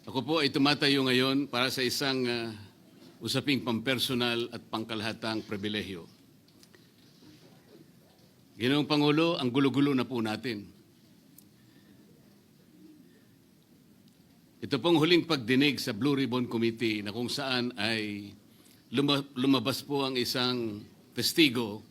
Ako po ay tumatayo ngayon para sa isang usaping pampersonal at pangkalahatang pribilehyo. Ginoong Pangulo, ang gulo-gulo na po natin. Ito pong huling pagdinig sa Blue Ribbon Committee na kung saan ay lumabas po ang isang testigo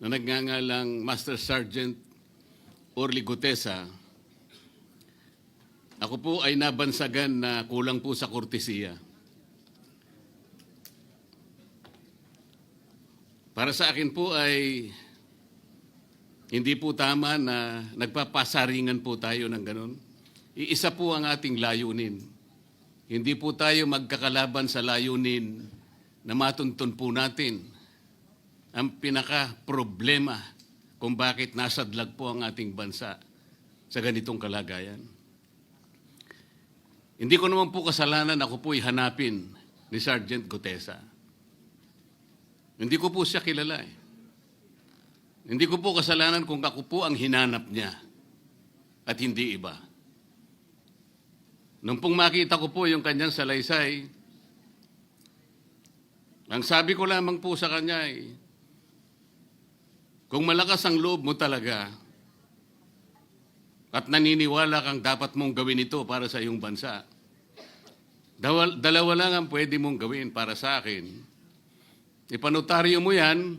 na nagngangalang Master Sergeant Orly Gutesa. Ako po ay nabansagan na kulang po sa kortesiya. Para sa akin po ay hindi po tama na nagpapasaringan po tayo ng ganun. Iisa po ang ating layunin. Hindi po tayo magkakalaban sa layunin na matuntun po natin ang pinaka-problema kung bakit nasadlag po ang ating bansa sa ganitong kalagayan. Hindi ko naman po kasalanan ako po'y hanapin ni Sergeant Gutesa. Hindi ko po siya kilala eh. Hindi ko po kasalanan kung ako po ang hinanap niya at hindi iba. Nung pong makita ko po yung kanyang salaysay, ang sabi ko lamang po sa kanya ay, kung malakas ang loob mo talaga at naniniwala kang dapat mong gawin ito para sa iyong bansa, dalawa lang ang pwede mong gawin para sa akin. Ipanotaryo mo yan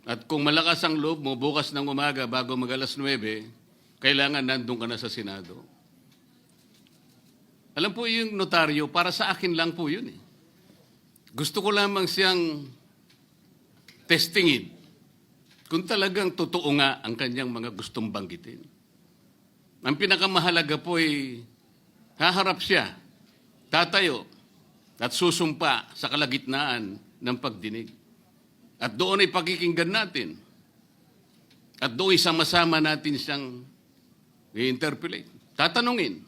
at kung malakas ang loob mo, bukas ng umaga bago mag-alas 9, kailangan nandun ka na sa Senado. Alam po yung notaryo, para sa akin lang po yun eh. Gusto ko lamang siyang testingin kung talagang totoo nga ang kanyang mga gustong banggitin. Ang pinakamahalaga po ay haharap siya, tatayo, at susumpa sa kalagitnaan ng pagdinig. At doon ay pakikinggan natin. At doon ay sama-sama natin siyang i-interpolate. Tatanungin.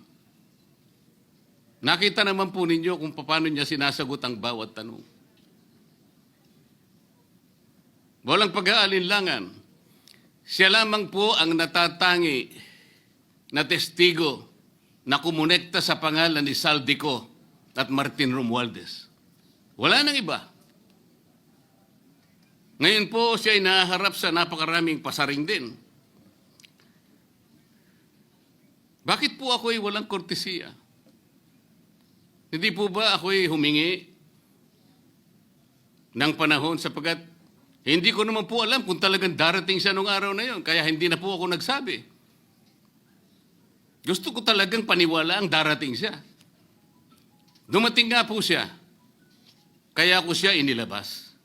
Nakita naman po ninyo kung paano niya sinasagot ang bawat tanong. Walang pag-aalinlangan. Siya lamang po ang natatangi na testigo na kumonekta sa pangalan ni Saldico at Martin Romualdez. Wala nang iba. Ngayon po siya ay naharap sa napakaraming pasaring din. Bakit po ako ay walang kortesiya? Hindi po ba ako'y humingi ng panahon sapagkat hindi ko naman po alam kung talagang darating siya nung araw na yon, kaya hindi na po ako nagsabi. Gusto ko talagang paniwala ang darating siya. Dumating nga po siya, kaya ko siya inilabas.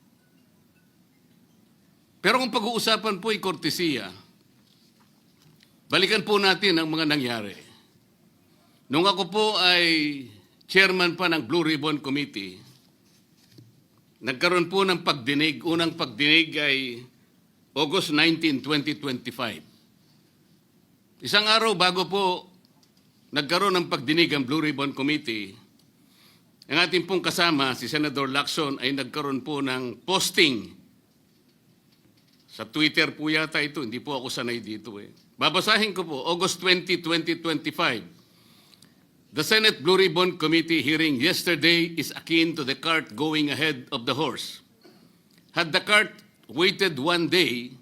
Pero kung pag-uusapan po ay kortesiya, balikan po natin ang mga nangyari. Nung ako po ay chairman pa ng Blue Ribbon Committee, nagkaroon po ng pagdinig. Unang pagdinig ay August 19, 2025. Isang araw bago po nagkaroon ng pagdinig ang Blue Ribbon Committee, ang ating pong kasama, si Senator Lacson, ay nagkaroon po ng posting. Sa Twitter po yata ito, hindi po ako sanay dito eh. Babasahin ko po, August 20, 2025. The Senate Blue Ribbon Committee hearing yesterday is akin to the cart going ahead of the horse. Had the cart waited one day,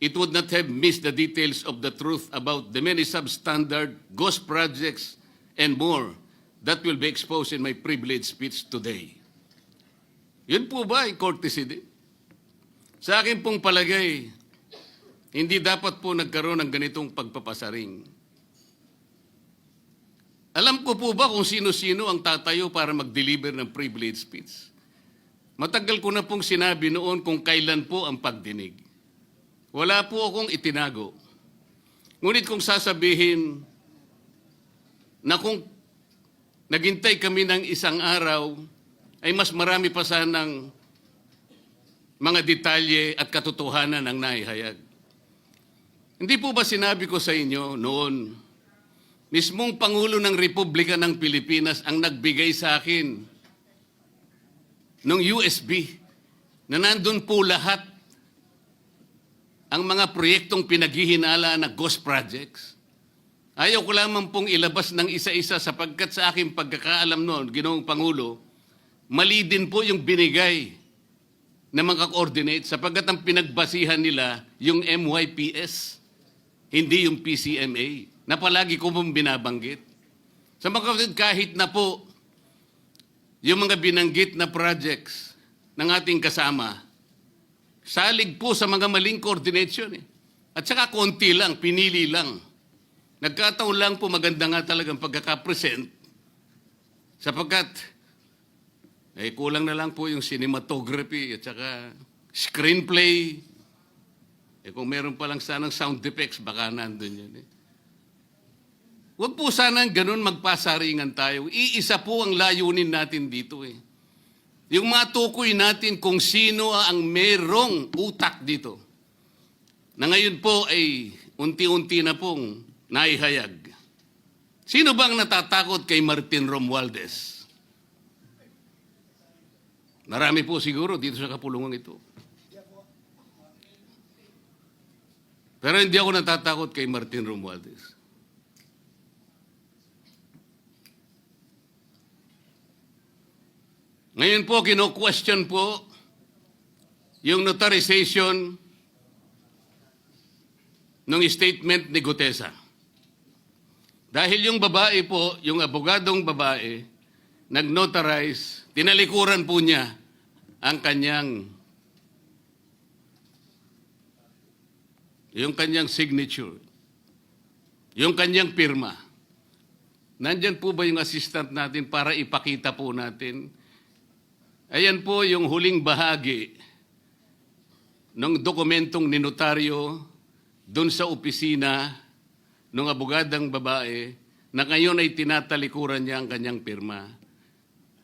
it would not have missed the details of the truth about the many substandard ghost projects and more that will be exposed in my privileged speech today. Yun po ba ay courtesy din? Sa akin pong palagay, hindi dapat po nagkaroon ng ganitong pagpapasaring. Alam ko po ba kung sino-sino ang tatayo para mag-deliver ng privilege speech? Matagal ko na pong sinabi noon kung kailan po ang pagdinig. Wala po akong itinago. Ngunit kung sasabihin na kung naghintay kami ng isang araw, ay mas marami pa sanang mga detalye at katotohanan ang naihayag. Hindi po ba sinabi ko sa inyo noon, mismong Pangulo ng Republika ng Pilipinas ang nagbigay sa akin ng USB na nandun po lahat ang mga proyektong pinaghihinala na ghost projects. Ayaw ko lamang pong ilabas ng isa-isa sapagkat sa aking pagkakaalam noon, Ginoong Pangulo, mali din po yung binigay na mga coordinate sapagkat ang pinagbasihan nila yung MYPS, hindi yung PCMA, na palagi ko pong binabanggit. Sa mga kapatid, kahit na po yung mga binanggit na projects ng ating kasama, salig po sa mga maling coordination. At saka konti lang, pinili lang. Nagkataon lang po maganda nga talagang pagkakapresent sapagkat kulang na lang po yung cinematography at saka screenplay. Kung meron pa lang sanang sound effects, baka nandun yun. Huwag po sanang ganun magpasaringan tayo. Iisa po ang layunin natin dito. Yung matukoy natin kung sino ang merong utak dito. Na ngayon po ay unti-unti na pong naihayag. Sino bang natatakot kay Martin Romualdez? Marami po siguro dito sa kapulungan ito. Pero hindi ako natatakot kay Martin Romualdez. Ngayon po, kino-question po yung notarization ng statement ni Gutesa. Dahil yung babae po, yung abogadong babae, nag-notarize, tinalikuran po niya ang yung kanyang signature, yung kanyang pirma. Nandyan po ba yung assistant natin para ipakita po natin? Ayan po yung huling bahagi ng dokumentong ninotaryo doon sa opisina ng abogadang babae na ngayon ay tinatalikuran niya ang kanyang pirma.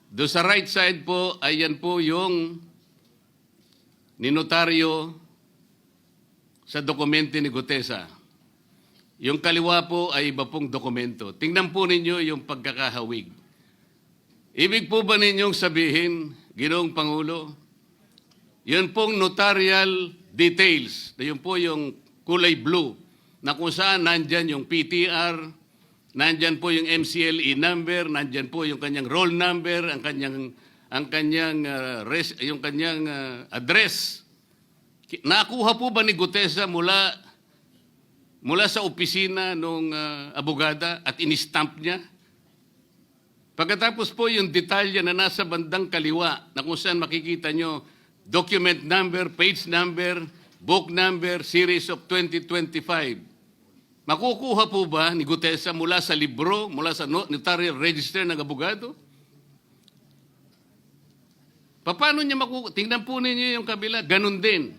Doon sa right side po, ayan po yung ninotaryo sa dokumento ni Gutesa. Yung kaliwa po ay iba pong dokumento. Tingnan po ninyo yung pagkakahawig. Ibig po ba ninyong sabihin, Ginoong Pangulo, yun pong notarial details, na yun po yung kulay blue, na kung saan nandyan yung PTR, nandyan po yung MCLE number, nandyan po yung kanyang roll number, yung kanyang address. Nakuha po ba ni Gutesa mula sa opisina ng abogada at in-stamp niya? Pagkatapos po yung detalye na nasa bandang kaliwa, na kung saan makikita nyo document number, page number, book number, series of 2025. Makukuha po ba ni Gutesa mula sa libro, mula sa notarial register ng abogado? Paano niya makukuha? Tingnan po ninyo yung kabila, ganun din.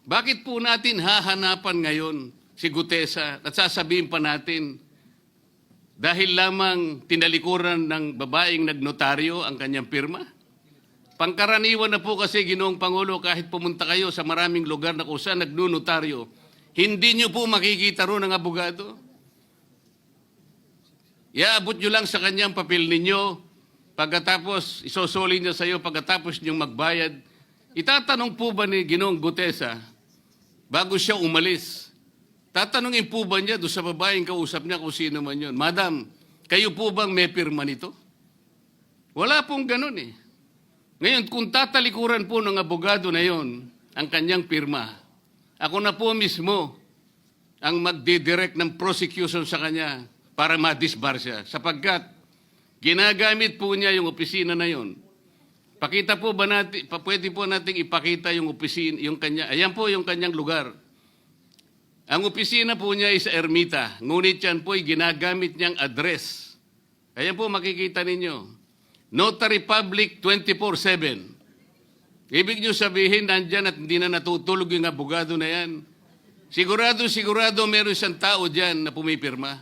Bakit po natin hahanapan ngayon si Gutesa at sasabihin pa natin dahil lamang tinalikuran ng babaeng nagnotaryo ang kanyang pirma? Pangkaraniwan na po kasi, Ginoong Pangulo, kahit pumunta kayo sa maraming lugar na kung saan nagnunotaryo, hindi nyo po makikita roon ang abogado. Iaabot nyo lang sa kanyang papel ninyo, pagkatapos isosoli niya sa iyo, pagkatapos nyong magbayad. Itatanong po ba ni Ginoong Gutesa, bago siya umalis, tatanungin po ba niya doon sa babaeng kausap niya kung sino man yun, Madam, kayo po bang may pirma nito? Wala pong ganun eh. Ngayon, kung tatalikuran po ng abogado na yon ang kanyang pirma, ako na po mismo ang magdidirect ng prosecution sa kanya para ma-disbar siya. Sapagkat ginagamit po niya yung opisina na yon. Pakita po ba natin, pwede po nating ipakita yung opisina, yung kanya, ayan po yung kanyang lugar. Ang opisina po niya ay sa Ermita, ngunit yan po ay ginagamit niyang address. Ayan po makikita ninyo. Notary Public 24/7. Ibig nyo sabihin, nandyan at hindi na natutulog yung abogado na yan. Sigurado meron isang tao dyan na pumipirma.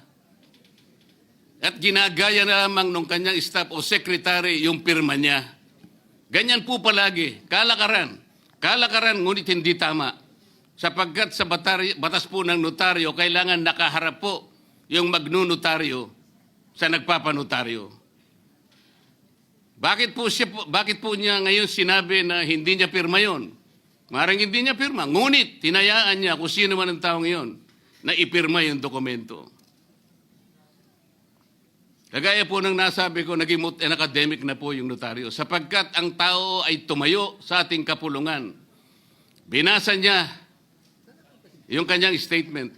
At ginagaya na lamang ng kanyang staff o secretary yung pirma niya. Ganyan po palagi. Kalakaran. Kalakaran, ngunit hindi tama. Sapagkat sa batas po ng notaryo, kailangan nakaharap po yung magnunotaryo sa nagpapanotaryo. Bakit po niya ngayon sinabi na hindi niya pirma yon? Maring hindi niya pirma. Ngunit, tinayaan niya kung sino man ang taong yon. na ipirma yung dokumento. Kagaya po ng nasabi ko, naging academic na po yung notaryo sapagkat ang tao ay tumayo sa ating kapulungan. Binasa niya yung kanyang statement.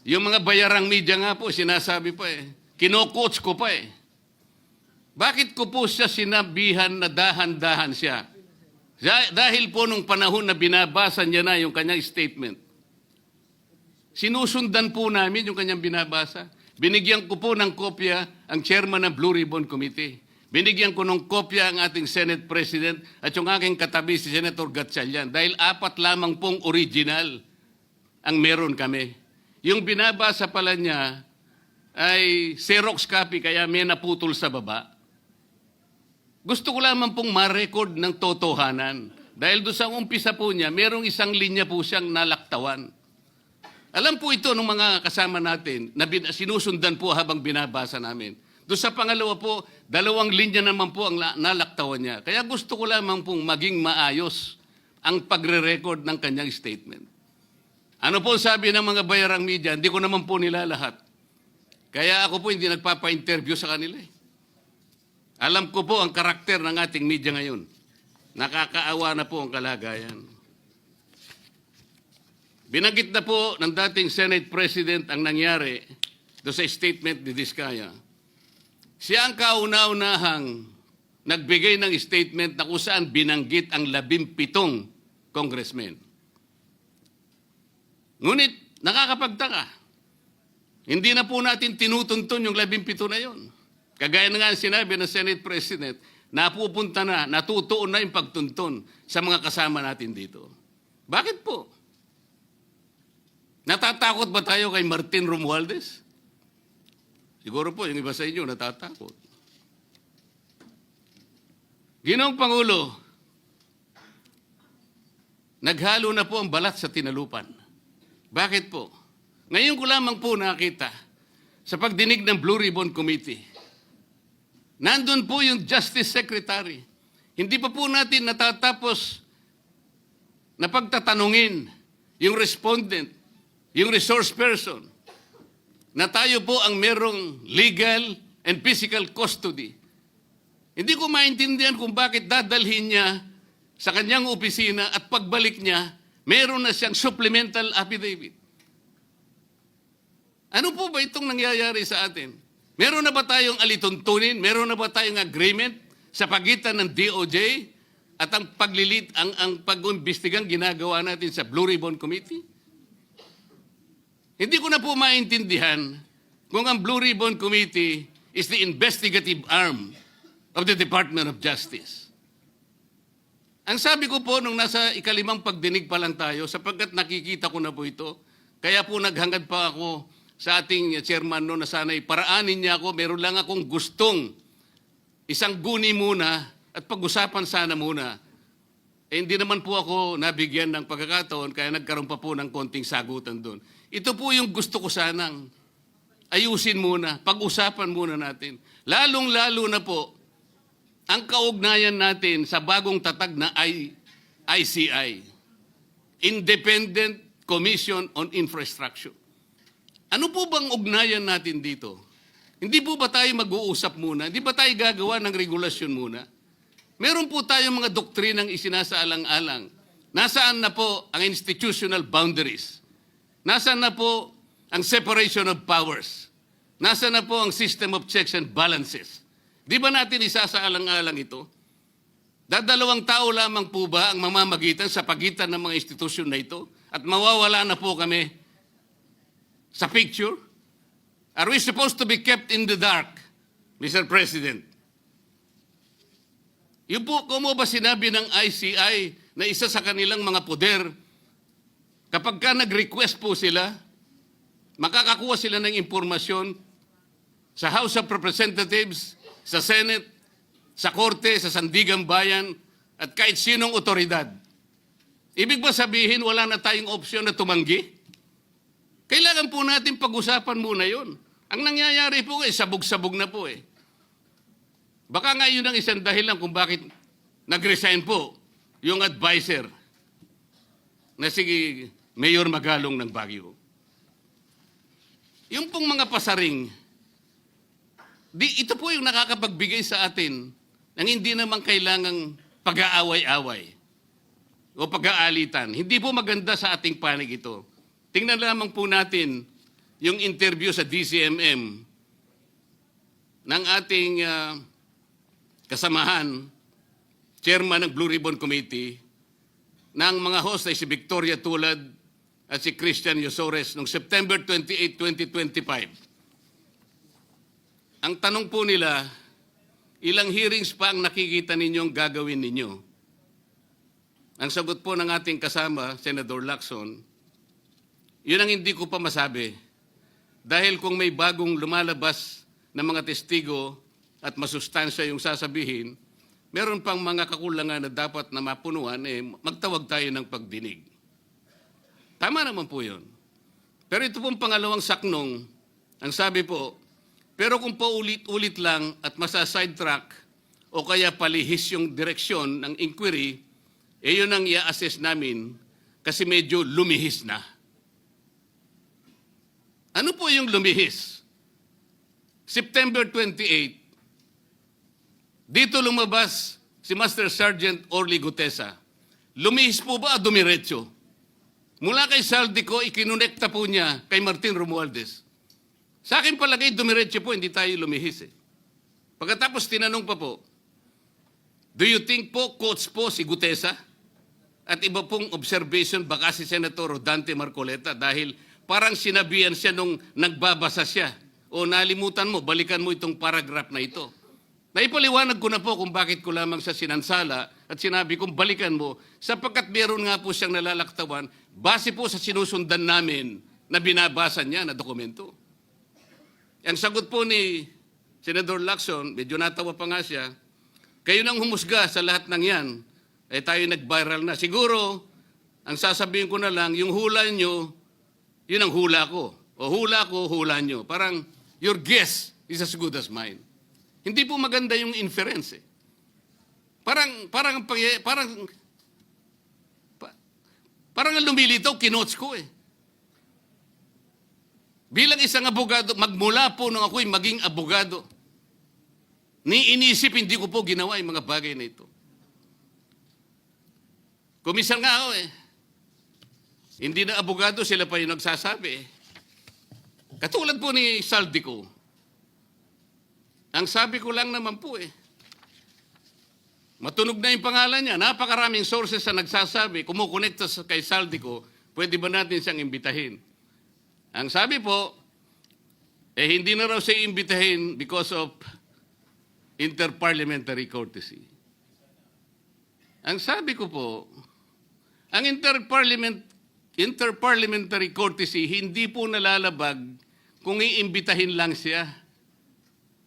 Yung mga bayarang media nga po, sinasabi pa kino-coach ko pa Bakit ko po siya sinabihan na dahan-dahan siya? Dahil po nung panahon na binabasa niya na yung kanyang statement, sinusundan po namin yung kanyang binabasa. Binigyan ko po ng kopya ang chairman ng Blue Ribbon Committee. Binigyan ko ng kopya ang ating Senate President at yung aking katabi si Senator Gatchalian dahil 4 lamang pong original ang meron kami. Yung binabasa pala niya ay Xerox copy kaya may naputol sa baba. Gusto ko lamang pong ma-record ng totohanan dahil doon sa umpisa po niya, merong isang linya po siyang nalaktawan. Alam po ito ng mga kasama natin na sinusundan po habang binabasa namin. Doon sa pangalawa po, 2 linya naman po ang nalaktawan niya. Kaya gusto ko lamang pong maging maayos ang pagre-record ng kanyang statement. Ano po sabi ng mga bayarang media? Hindi ko naman po nila lahat. Kaya ako po hindi nagpapa-interview sa kanila. Alam ko po ang karakter ng ating media ngayon. Nakakaawa na po ang kalagayan. Binanggit na po ng dating Senate President ang nangyari do sa statement ni Diskaya. Siya ang kauna-unahang nagbigay ng statement na kung saan binanggit ang 17 congressmen. Ngunit nakakapagtaka. Hindi na po natin tinutuntun yung 17 na yon. Kagaya na nga sinabi ng Senate President, napupunta na, natutuon na yung pagtuntun sa mga kasama natin dito. Bakit po? Natatakot ba tayo kay Martin Romualdez? Siguro po, yung iba sa inyo natatakot. Ginoong Pangulo, naghalo na po ang balat sa tinalupan. Bakit po? Ngayon ko lamang po nakita sa pagdinig ng Blue Ribbon Committee. Nandun po yung Justice Secretary. Hindi pa po natin natatapos na pagtatanungin yung respondent, yung resource person, na tayo po ang merong legal and physical custody. Hindi ko maintindihan kung bakit dadalhin niya sa kanyang opisina at pagbalik niya, meron na siyang supplemental affidavit. Ano po ba itong nangyayari sa atin? Meron na ba tayong alituntunin? Meron na ba tayong agreement sa pagitan ng DOJ at ang pag-imbestigang ginagawa natin sa Blue Ribbon Committee? Hindi ko na po maintindihan kung ang Blue Ribbon Committee is the investigative arm of the Department of Justice. Ang sabi ko po nung nasa ikalimang pagdinig pa lang tayo, sapagkat nakikita ko na po ito, kaya po naghangad pa ako sa ating chairman no na sana'y paraanin niya ako, meron lang akong gustong isang guni muna at pag-usapan sana muna. Hindi naman po ako nabigyan ng pagkakataon kaya nagkaroon pa po ng konting sagutan doon. Ito po yung gusto ko sanang ayusin muna, pag-usapan muna natin. Lalong-lalo na po ang kaugnayan natin sa bagong tatag na ICI, Independent Commission on Infrastructure. Ano po bang ugnayan natin dito? Hindi po ba tayo mag-uusap muna? Hindi ba tayo gagawa ng regulasyon muna? Meron po tayong mga doktrinang isinasaalang-alang. Nasaan na po ang institutional boundaries? Nasaan na po ang separation of powers? Nasaan na po ang system of checks and balances? Di ba natin isasaalang-alang ito? Dadalawang tao lamang po ba ang mamamagitan sa pagitan ng mga institusyon na ito? At mawawala na po kami sa picture? Are we supposed to be kept in the dark, Mr. President? Yung po, kung mo ba sinabi ng ICI na isa sa kanilang mga poder, kapag ka nag-request po sila, makakakuha sila ng impormasyon sa House of Representatives, sa Senate, sa Korte, sa Sandigang Bayan, at kahit sinong otoridad. Ibig ba sabihin wala na tayong opsyon na tumanggi? Kailangan po natin pag-usapan muna yon. Ang nangyayari po sabog-sabog na po Baka nga yun ang isang dahilan kung bakit nag-resign po yung advisor na si Mayor Magalong ng Baguio. Yung pong mga pasaring, ito po yung nakakapagbigay sa atin ng hindi naman kailangang pag-aaway-away o pag-aalitan. Hindi po maganda sa ating panig ito. Tingnan lamang po natin yung interview sa DCMM ng ating kasamahan, chairman ng Blue Ribbon Committee, ng mga host ay si Victoria Tulad at si Christian Yosores noong September 28, 2025. Ang tanong po nila, ilang hearings pa ang nakikita ninyong gagawin ninyo? Ang sagot po ng ating kasama, Senator Lacson, yun ang hindi ko pa masabi. Dahil kung may bagong lumalabas na mga testigo at masustansya yung sasabihin, meron pang mga kakulangan na dapat na mapunuan, magtawag tayo ng pagdinig. Tama naman po yun. Pero ito pong pangalawang saknong, ang sabi po, pero kung paulit-ulit lang at masa-sidetrack o kaya palihis yung direksyon ng inquiry, yun ang i-assess namin kasi medyo lumihis na. Ano po yung lumihis? September 28, dito lumabas si Master Sergeant Orly Gutesa. Lumihis po ba o dumiretso? Mula kay Saldico, ikinonekta po niya kay Martin Romualdez. Sa akin palagay, dumiretso po, hindi tayo lumihis. Pagkatapos tinanong pa po, do you think po, coach po si Gutesa? At iba pong observation, baka si Senator Dante Marcoleta dahil parang sinabihan siya nung nagbabasa siya. O nalimutan mo, balikan mo itong paragraph na ito. Naipaliwanag ko na po kung bakit ko lamang siya sinansala at sinabi kong balikan mo sapagkat meron nga po siyang nalalaktawan base po sa sinusundan namin na binabasa niya na dokumento. Ang sagot po ni Senator Lacson, medyo natawa pa nga siya, kayo nang humusga sa lahat ng yan, tayo nag-viral na. Siguro, ang sasabihin ko na lang, yung hula nyo, yun ang hula ko. O hula ko, hula nyo. Parang, your guess is as good as mine. Hindi po maganda yung inference. Parang ang lumilitaw, kinots ko Bilang isang abogado, magmula po nung ako'y maging abogado, inisip, hindi ko po ginawa yung mga bagay na ito. Kumisan nga ako Hindi na abogado, sila pa yung nagsasabi Katulad po ni Saldico. Ang sabi ko lang naman po matunog na yung pangalan niya. Napakaraming sources na nagsasabi, kumukonekta kay Saldico, pwede ba natin siyang imbitahin? Ang sabi po, hindi na raw siya imbitahin because of interparliamentary courtesy. Ang sabi ko po, ang interparliamentary courtesy hindi po nalalabag kung iimbitahin lang siya.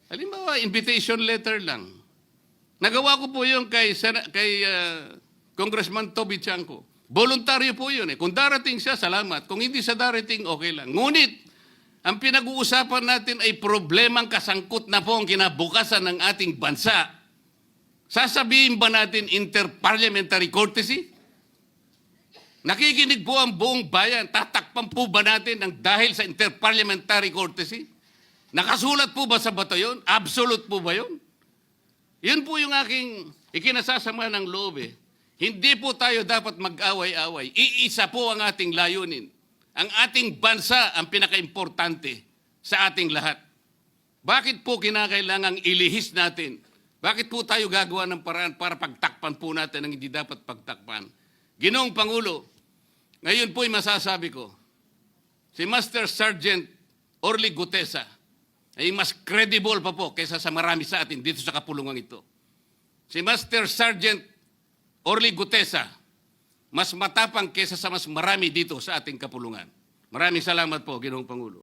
Halimbawa, invitation letter lang. Nagawa ko po yun kay Congressman Toby Chanco. Voluntaryo po yun Kung darating siya, salamat. Kung hindi siya darating, okay lang. Ngunit, ang pinag-uusapan natin ay problemang kasangkot na po ang kinabukasan ng ating bansa. Sasabihin ba natin interparliamentary courtesy? Nakikinig po ang buong bayan. Tatakpan po ba natin ng dahil sa interparliamentary courtesy? Nakasulat po ba sa bato yun? Absolute po ba yun? Yun po yung aking ikinasasama ng loob Hindi po tayo dapat mag-away-away. Iisa po ang ating layunin. Ang ating bansa ang pinaka-importante sa ating lahat. Bakit po kinakailangang ilihis natin? Bakit po tayo gagawa ng paraan para pagtakpan po natin ang hindi dapat pagtakpan? Ginoong Pangulo, ngayon po'y masasabi ko, si Master Sergeant Orly Gutesa ay mas credible pa po kaysa sa marami sa atin dito sa kapulungan ito. Si Master Sergeant Orly Gutesa, mas matapang kaysa sa mas marami dito sa ating kapulungan. Maraming salamat po, Ginoong Pangulo.